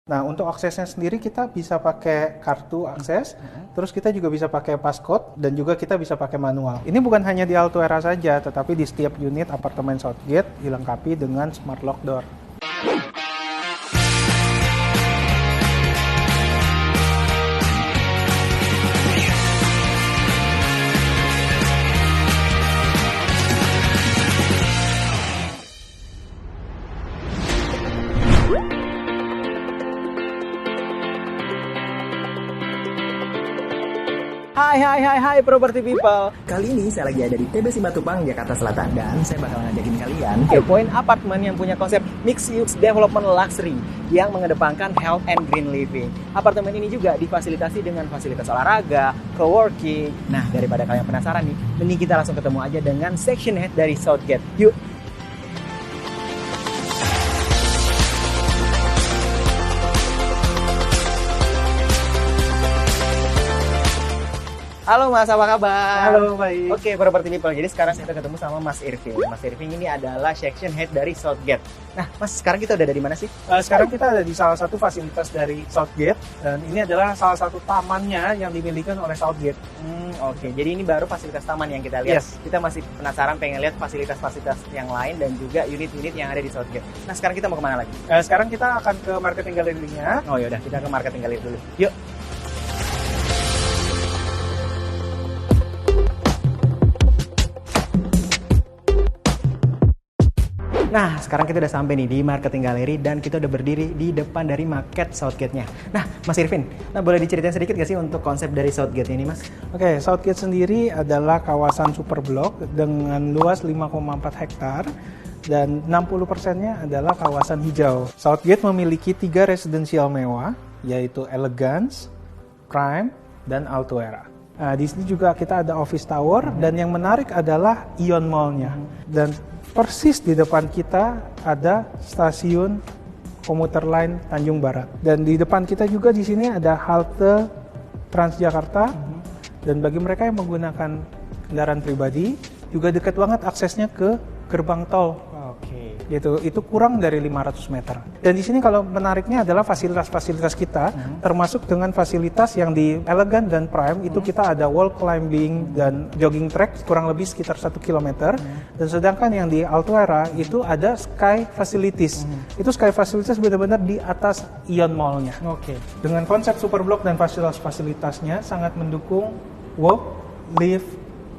Nah, untuk aksesnya sendiri kita bisa pakai kartu akses, terus kita juga bisa pakai passcode, dan juga kita bisa pakai manual. Ini bukan hanya di Altuera saja, tetapi di setiap unit apartemen Southgate dilengkapi dengan smart lock door. Hai property people. Kali ini saya lagi ada di TB Simatupang, Jakarta Selatan, dan saya bakal ngajakin kalian kepoin apartemen yang punya konsep mixed use development luxury yang mengedepankan health and green living. Apartemen ini juga difasilitasi dengan fasilitas olahraga, co-working. Nah, daripada kalian penasaran nih, mending kita langsung ketemu aja dengan section head dari Southgate. Yuk. Halo Mas, apa kabar? Halo, baik. Oke, property people. Jadi sekarang kita ketemu sama Mas Irving. Mas Irving ini adalah section head dari Southgate. Nah, Mas, sekarang kita udah ada di mana sih? Sekarang kita ada di salah satu fasilitas dari Southgate, dan ini adalah salah satu tamannya yang dimiliki oleh Southgate. Oke. Jadi ini baru fasilitas taman yang kita lihat. Yes. Kita masih penasaran pengen lihat fasilitas-fasilitas yang lain dan juga unit-unit yang ada di Southgate. Nah, sekarang kita mau kemana lagi? Sekarang kita akan ke marketing gallery-nya. Oh yaudah, kita ke marketing gallery dulu. Yuk. Nah, sekarang kita udah sampai nih di marketing gallery dan kita udah berdiri di depan dari market Southgate-nya. Nah, Mas Irvin, boleh diceritain sedikit gak sih untuk konsep dari Southgate ini, Mas? Oke, Southgate sendiri adalah kawasan super blok dengan luas 5,4 hektar dan 60%-nya adalah kawasan hijau. Southgate memiliki 3 residensial mewah, yaitu Elegance, Prime, dan Altuera. Nah, di sini juga kita ada office tower, dan yang menarik adalah Ion Mall-nya. Dan persis di depan kita ada stasiun komuter line Tanjung Barat. Dan di depan kita juga di sini ada halte Transjakarta. Dan bagi mereka yang menggunakan kendaraan pribadi, juga dekat banget aksesnya ke gerbang tol. Oke. Gitu, itu kurang dari 500 meter. Dan di sini kalau menariknya adalah fasilitas-fasilitas kita, termasuk dengan fasilitas yang di Elegant dan Prime, itu kita ada wall climbing dan jogging track kurang lebih sekitar 1 km. Dan sedangkan yang di Altuera itu ada sky facilities. Itu sky facilities benar-benar di atas Ion Mall-nya. Oke. Dengan konsep super block dan fasilitas-fasilitasnya sangat mendukung work, live,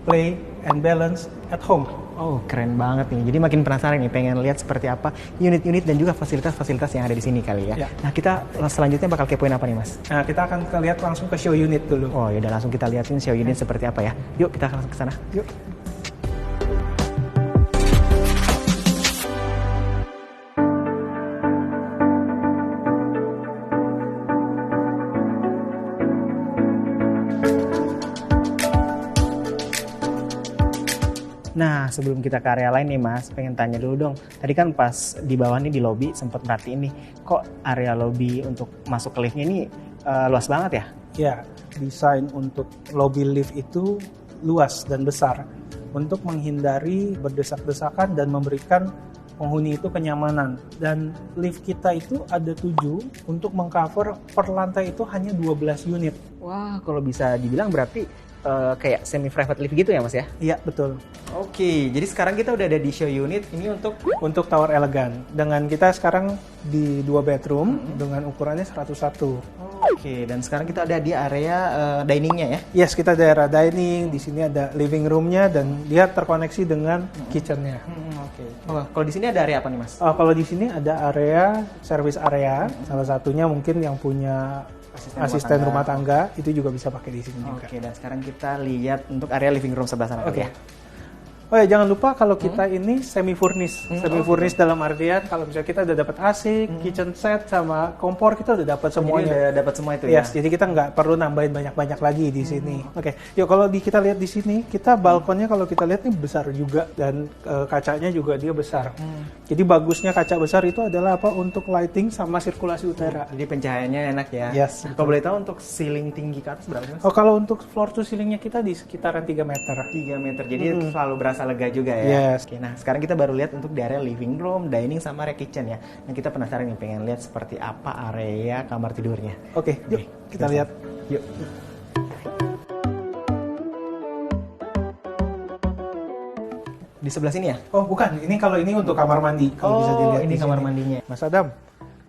play, and balance at home. Oh, keren banget nih. Jadi makin penasaran nih, pengen lihat seperti apa unit-unit dan juga fasilitas-fasilitas yang ada di sini kali ya. Ya. Nah, kita selanjutnya bakal kepoin apa nih, Mas? Nah, kita akan lihat langsung ke show unit dulu. Oh, yaudah langsung kita liatin show unit seperti apa ya. Yuk, kita langsung ke sana. Yuk. Nah, sebelum kita ke area lain nih Mas, pengen tanya dulu dong. Tadi kan pas di bawah nih di lobby sempat merhatiin nih, kok area lobby untuk masuk ke liftnya ini luas banget ya? Ya, desain untuk lobby lift itu luas dan besar untuk menghindari berdesak-desakan dan memberikan penghuni itu kenyamanan. Dan lift kita itu ada 7 untuk mengcover per lantai itu hanya 12 unit. Wah, kalau bisa dibilang berarti kayak semi private lift gitu ya Mas ya? Iya, betul. Oke, jadi sekarang kita udah ada di show unit ini Untuk tower elegan. Dengan kita sekarang di 2 bedroom dengan ukurannya 101. Oke, dan sekarang kita ada di area diningnya ya? Yes, kita daerah dining, di sini ada living room-nya dan dia terkoneksi dengan kitchen-nya. Oke. Oh, kalau di sini ada area apa nih Mas? Kalau di sini ada area service area, salah satunya mungkin yang punya asisten rumah tangga itu juga bisa pakai di sini juga. Oke, dan sekarang kita lihat untuk area living room sebelah sana. Oke. Ya. Oh ya, jangan lupa kalau kita ini semi furnish. Semi furnish dalam artian kalau misalnya kita udah dapat AC, kitchen set sama kompor kita udah dapat semuanya. Jadi udah dapat semua itu Yes, ya. jadi kita nggak perlu nambahin banyak-banyak lagi di sini. Oke, yuk kalau kita lihat di sini, kita balkonnya kalau kita lihat ini besar juga dan kacanya juga dia besar. Jadi bagusnya kaca besar itu adalah apa? Untuk lighting sama sirkulasi udara. Jadi pencahayaannya enak ya. Yes. Kalau boleh tahu untuk ceiling tinggi ke atas berapa Mas? Oh, kalau untuk floor to ceilingnya kita di sekitaran 3 meter. 3 meter. Jadi selalu berasa berasa lega juga ya. Yes. Oke, nah sekarang kita baru lihat untuk di area living room, dining sama area kitchen ya. Nah kita penasaran nih, pengen lihat seperti apa area kamar tidurnya. Oke, yuk kita lihat. Yuk. Di sebelah sini ya? Oh bukan, ini kalau ini untuk kamar mandi. Kalau bisa dilihat ini di kamar sini. mandinya. Mas Adam,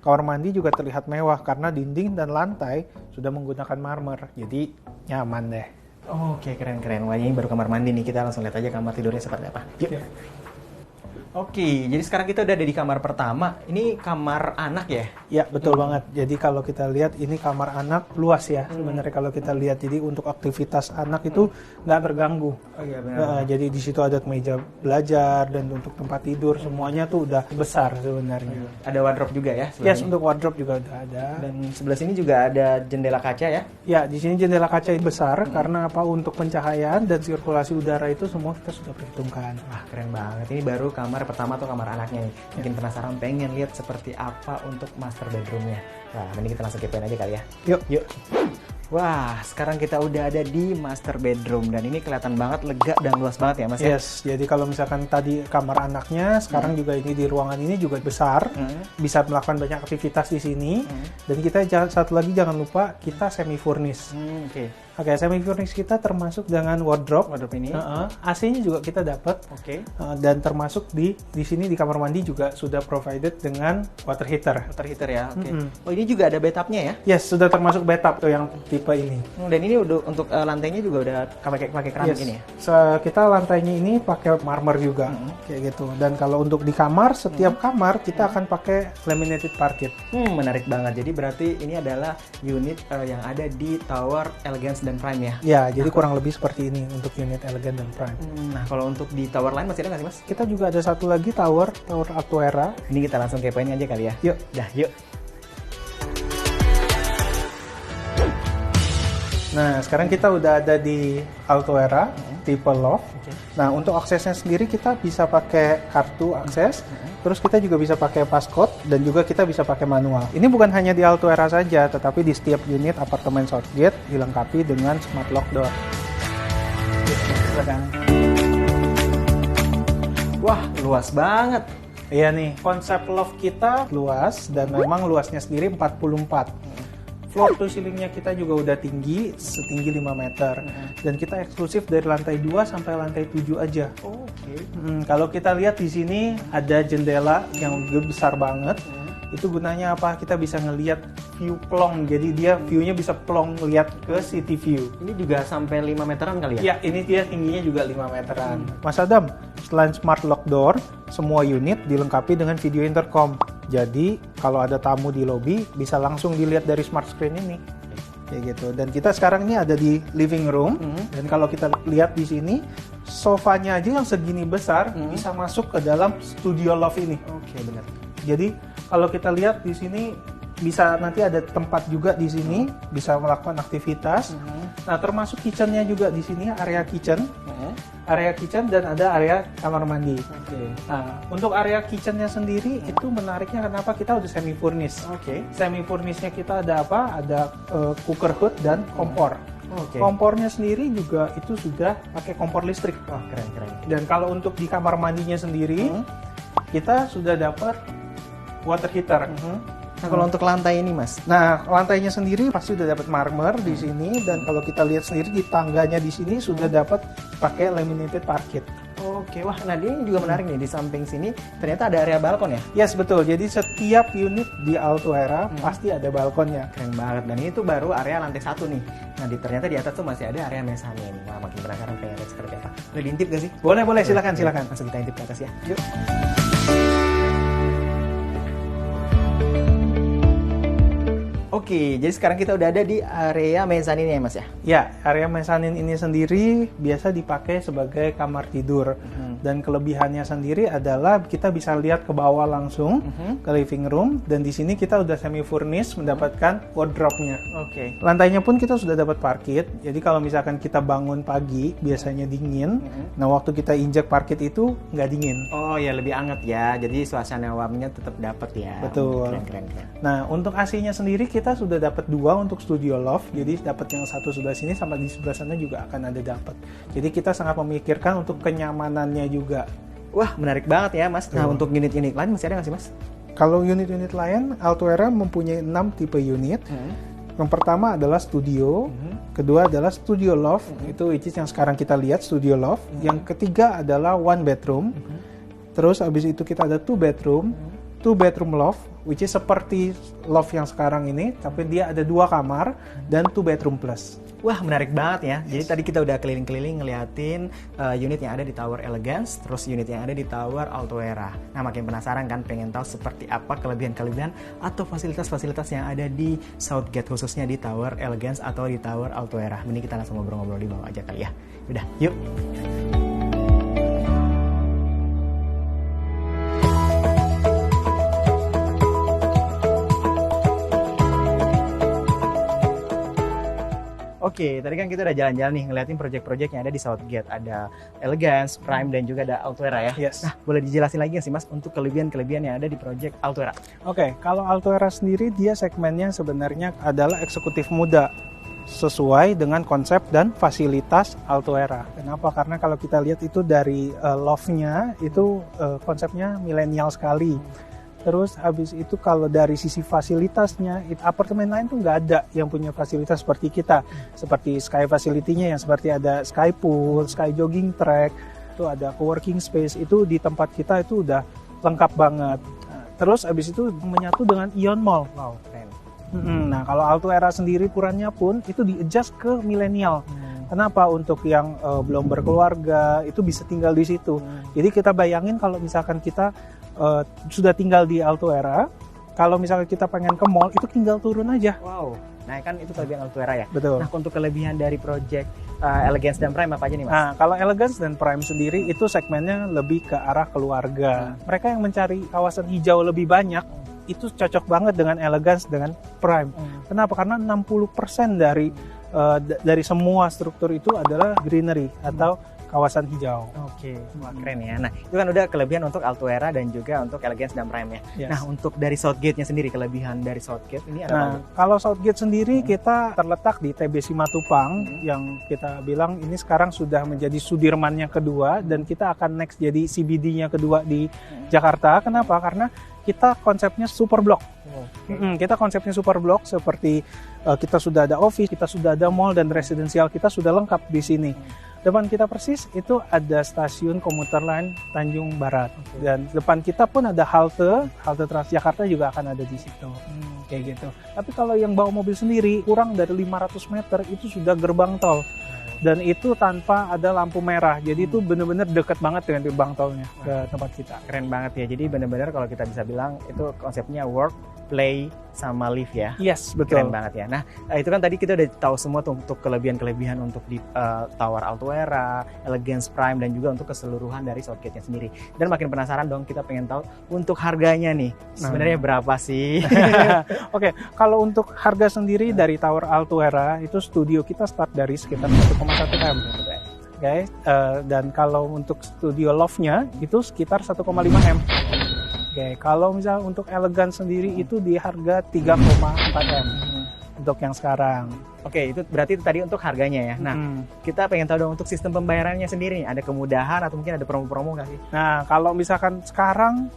kamar mandi juga terlihat mewah karena dinding dan lantai sudah menggunakan marmer, jadi nyaman deh. Oke, keren-keren. Wah, ini baru kamar mandi nih. Kita langsung lihat aja kamar tidurnya seperti apa. Yuk. Yuk. Oke, jadi sekarang kita udah ada di kamar pertama. Ini kamar anak ya? Ya betul banget. Jadi kalau kita lihat ini kamar anak luas ya. Sebenarnya kalau kita lihat, jadi untuk aktivitas anak itu nggak terganggu. Oh iya benar. Jadi di situ ada meja belajar dan untuk tempat tidur semuanya tuh udah besar sebenarnya. Ada wardrobe juga ya? sebelah Yes, sini? untuk wardrobe juga udah ada. Dan sebelah sini juga ada jendela kaca ya? Ya, di sini jendela kaca yang besar karena apa? Untuk pencahayaan dan sirkulasi udara itu semua kita sudah perhitungkan. Wah, keren banget. Ini baru kamar pertama tuh kamar anaknya nih. Mungkin penasaran pengen lihat seperti apa untuk master bedroomnya. Wah, mending kita langsung kepoin aja kali ya. Yuk. Yuk. Wah, sekarang kita udah ada di master bedroom dan ini kelihatan banget lega dan luas banget ya, Mas ya? Yes, jadi kalau misalkan tadi kamar anaknya, sekarang juga ini di ruangan ini juga besar, bisa melakukan banyak aktivitas di sini. Dan kita satu lagi jangan lupa kita semi furnish. Oke. Oke, semi furnish kita termasuk dengan wardrobe. Wardrobe ini. AC-nya juga kita dapat. Oke. Dan termasuk di sini di kamar mandi juga sudah provided dengan water heater. Water heater ya. Oke. Oh, ini juga ada bathtubnya ya? Yes, sudah termasuk bathtub tuh yang tipe ini. Dan ini udah untuk lantainya juga udah pakai keramik ini ya? Kita lantainya ini pakai marmer juga, kayak gitu. Dan kalau untuk di kamar, setiap kamar kita akan pakai laminated parquet. Menarik banget. Jadi berarti ini adalah unit yang ada di Tower Elegance dan Prime ya? Ya, jadi kurang lebih seperti ini untuk unit Elegant dan Prime. Nah, kalau untuk di tower lain masih ada nggak sih, Mas? Kita juga ada satu lagi tower Altuera. Ini kita langsung kepoin aja kali ya? Yuk. Dah, yuk. Nah, sekarang kita udah ada di Altuera, tipe loft. Nah, untuk aksesnya sendiri kita bisa pakai kartu akses, terus kita juga bisa pakai passcode, dan juga kita bisa pakai manual. Ini bukan hanya di Altuera saja, tetapi di setiap unit apartemen Southgate dilengkapi dengan smart lock door. Wah, luas banget. Iya nih, konsep loft kita luas, dan memang luasnya sendiri 44. Floor to ceilingnya kita juga udah tinggi, setinggi 5 meter. Dan kita eksklusif dari lantai 2 sampai lantai 7 aja. Oke. Kalau kita lihat di sini ada jendela yang besar banget. Itu gunanya apa? Kita bisa ngelihat view plong. Jadi dia view-nya bisa plong lihat ke city view. Ini juga sampai 5 meteran kali ya? Ya, ini dia tingginya juga 5 meteran. Mas Adam, selain smart lock door, semua unit dilengkapi dengan video intercom. Jadi, kalau ada tamu di lobi, bisa langsung dilihat dari smart screen ini. Kayak gitu. Dan kita sekarang ini ada di living room. Dan kalau kita lihat di sini, sofanya aja yang segini besar bisa masuk ke dalam studio loft ini. Oke, benar. Jadi, kalau kita lihat di sini, bisa nanti ada tempat juga di sini, bisa melakukan aktivitas. Nah, termasuk kitchennya juga di sini, area kitchen. Area kitchen dan ada area kamar mandi. Oke. Nah, untuk area kitchennya sendiri itu menariknya kenapa kita udah semi furnish. Oke. Semi furnishnya kita ada apa? Ada cooker hood dan kompor. Oke. Kompornya sendiri juga itu sudah pakai kompor listrik. Wah, keren. Dan kalau untuk di kamar mandinya sendiri, kita sudah dapat water heater. Nah, kalau untuk lantai ini, Mas? Nah, lantainya sendiri pasti udah dapat marmer di sini, dan kalau kita lihat sendiri di tangganya di sini sudah dapat pakai laminated parquet. Oke, wah, nah ini juga menarik nih, di samping sini ternyata ada area balkon ya? Yes, betul. Jadi setiap unit di Altuera pasti ada balkonnya. Keren banget, dan ini tuh baru area lantai 1 nih. Nah, ternyata di atas tuh masih ada area mezanin. Wah, makin penasaran pengen lihat seperti apa. Boleh diintip gak sih? Boleh, silakan. Langsung kita intip ke atas ya. Yuk. Oke, jadi sekarang kita udah ada di area mezanin ya, Mas ya? Ya, area mezanin ini sendiri biasa dipakai sebagai kamar tidur. Dan kelebihannya sendiri adalah kita bisa lihat ke bawah langsung ke living room, dan di sini kita udah semi furnish mendapatkan wardrobe-nya. Oke. Lantainya pun kita sudah dapat parkit. Jadi kalau misalkan kita bangun pagi biasanya dingin. Nah, waktu kita injak parkit itu nggak dingin. Oh ya, lebih anget ya. Jadi suasana warmnya tetap dapat ya. Betul. Keren. Nah, untuk AC-nya sendiri kita sudah dapat 2 untuk studio loft. Jadi dapat yang satu sebelah sini, sama di sebelah sana juga akan ada dapat. Jadi kita sangat memikirkan untuk kenyamanannya nya juga. Wah, menarik banget ya, Mas. Nah, untuk unit-unit lain masih ada nggak sih, Mas? Kalau unit-unit lain, Altuera mempunyai 6 tipe unit. Yang pertama adalah Studio, kedua adalah Studio Loft, itu which is yang sekarang kita lihat Studio Loft. Yang ketiga adalah One Bedroom. Terus habis itu kita ada Two Bedroom, Two Bedroom Loft, which is seperti loft yang sekarang ini, tapi dia ada 2 kamar dan Two Bedroom Plus. Wah, menarik banget ya. Jadi tadi kita udah keliling-keliling ngeliatin unit yang ada di Tower Elegance, terus unit yang ada di Tower Altuera. Nah, makin penasaran kan, pengen tahu seperti apa kelebihan-kelebihan atau fasilitas-fasilitas yang ada di Southgate, khususnya di Tower Elegance atau di Tower Altuera. Mending kita langsung ngobrol-ngobrol di bawah aja kali ya. Udah, yuk. Oke, tadi kan kita udah jalan-jalan nih ngeliatin proyek-proyek yang ada di Southgate. Ada Elegance, Prime, dan juga ada Altuera ya. Yes. Nah, boleh dijelasin lagi nggak sih, Mas, untuk kelebihan-kelebihan yang ada di proyek Altuera? Oke, kalau Altuera sendiri dia segmennya sebenarnya adalah eksekutif muda sesuai dengan konsep dan fasilitas Altuera. Kenapa? Karena kalau kita lihat itu dari loft-nya itu konsepnya milenial sekali. Terus habis itu kalau dari sisi fasilitasnya, apartemen lain tuh nggak ada yang punya fasilitas seperti kita. Seperti Sky Facility-nya yang seperti ada Sky Pool, Sky Jogging Track, itu ada coworking space, itu di tempat kita itu udah lengkap banget. Terus habis itu menyatu dengan Ion Mall. Wow, keren. Nah, kalau Altuera sendiri ukurannya pun itu di-adjust ke milenial. Kenapa? Untuk yang belum berkeluarga itu bisa tinggal di situ. Jadi kita bayangin kalau misalkan kita sudah tinggal di Altuera, kalau misalnya kita pengen ke mall itu tinggal turun aja. Wow, nah kan itu kelebihan Altuera ya. Betul. Nah, untuk kelebihan dari project Elegance dan Prime apa aja nih, Mas? Nah, kalau Elegance dan Prime sendiri itu segmennya lebih ke arah keluarga. Mereka yang mencari kawasan hijau lebih banyak, itu cocok banget dengan Elegance dengan Prime. Kenapa? Karena 60% dari semua struktur itu adalah greenery atau kawasan hijau. Oke, wah keren ya. Nah, itu kan udah kelebihan untuk Altuera dan juga untuk Elegance dan Prime ya. Yes. Nah, untuk dari Southgate-nya sendiri, kelebihan dari Southgate ini ada apa? Nah, kalau Southgate sendiri kita terletak di TB Simatupang yang kita bilang ini sekarang sudah menjadi Sudirman-nya kedua dan kita akan next jadi CBD-nya kedua di Jakarta. Kenapa? Karena kita konsepnya super block. Kita konsepnya super block seperti kita sudah ada office, kita sudah ada mall dan residensial kita sudah lengkap di sini. Depan kita persis itu ada stasiun komuter lain Tanjung Barat. Dan depan kita pun ada halte Transjakarta juga akan ada di situ. Kayak gitu. Tapi kalau yang bawa mobil sendiri kurang dari 500 meter itu sudah gerbang tol. Dan itu tanpa ada lampu merah. Jadi itu benar-benar dekat banget dengan gerbang tolnya ke tempat kita. Keren banget ya. Jadi benar-benar kalau kita bisa bilang itu konsepnya work, play, sama live ya. Yes, betul. Keren banget ya. Nah, itu kan tadi kita udah tahu semua tuh untuk kelebihan-kelebihan untuk di Tower Altuera, Elegance Prime, dan juga untuk keseluruhan dari Southgate-nya sendiri. Dan makin penasaran dong, kita pengen tahu untuk harganya nih. Sebenarnya berapa sih? Oke, kalau untuk harga sendiri dari Tower Altuera, itu studio kita start dari sekitar 1,1 M. Oke, dan kalau untuk studio loft-nya itu sekitar 1,5 M. Oke, kalau misalnya untuk Elegance sendiri itu di harga 3,4 M untuk yang sekarang. Oke, itu berarti itu tadi untuk harganya ya. Nah, kita pengen tahu dong untuk sistem pembayarannya sendiri. Ada kemudahan atau mungkin ada promo-promo nggak sih? Nah, kalau misalkan sekarang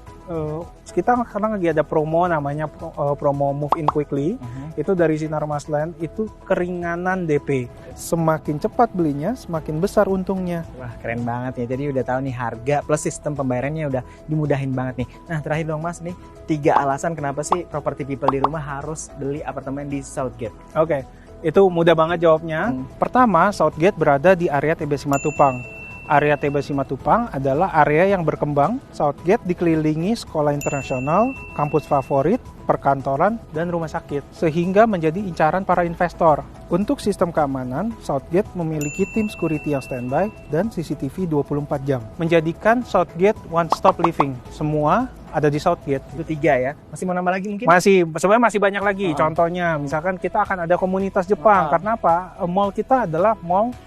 kita sekarang lagi ada promo namanya promo Move In Quickly. Itu dari Sinar Masland itu keringanan DP. Semakin cepat belinya, semakin besar untungnya. Wah, keren banget ya. Jadi udah tahu nih harga plus sistem pembayarannya udah dimudahin banget nih. Nah, terakhir dong Mas nih, 3 alasan kenapa sih property people di rumah harus beli apartemen di Southgate? Oke, itu mudah banget jawabnya. Pertama, Southgate berada di area TB Simatupang. Area TB Simatupang adalah area yang berkembang. Southgate dikelilingi sekolah internasional, kampus favorit, perkantoran, dan rumah sakit, sehingga menjadi incaran para investor. Untuk sistem keamanan, Southgate memiliki tim security yang standby dan CCTV 24 jam, menjadikan Southgate one-stop living. Semua ada di Southgate. Itu 3 ya. Masih mau nambah lagi mungkin? Sebenarnya masih banyak lagi. Contohnya, misalkan kita akan ada komunitas Jepang. Karena apa? Mall kita adalah mall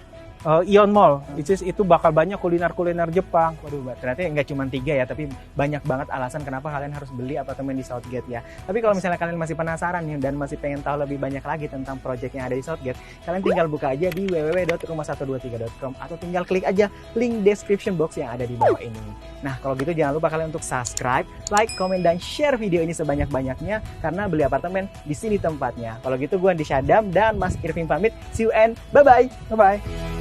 Ion Mall, which is itu bakal banyak kuliner-kuliner Jepang. Waduh, ternyata nggak cuma 3 ya, tapi banyak banget alasan kenapa kalian harus beli apartemen di Southgate ya. Tapi kalau misalnya kalian masih penasaran nih dan masih pengen tahu lebih banyak lagi tentang project yang ada di Southgate, kalian tinggal buka aja di www.rumah123.com atau tinggal klik aja link description box yang ada di bawah ini. Nah, kalau gitu jangan lupa kalian untuk subscribe, like, komen, dan share video ini sebanyak-banyaknya karena beli apartemen di sini tempatnya. Kalau gitu gue Andi Syadam dan Mas Irving pamit. See you and bye-bye. Bye-bye.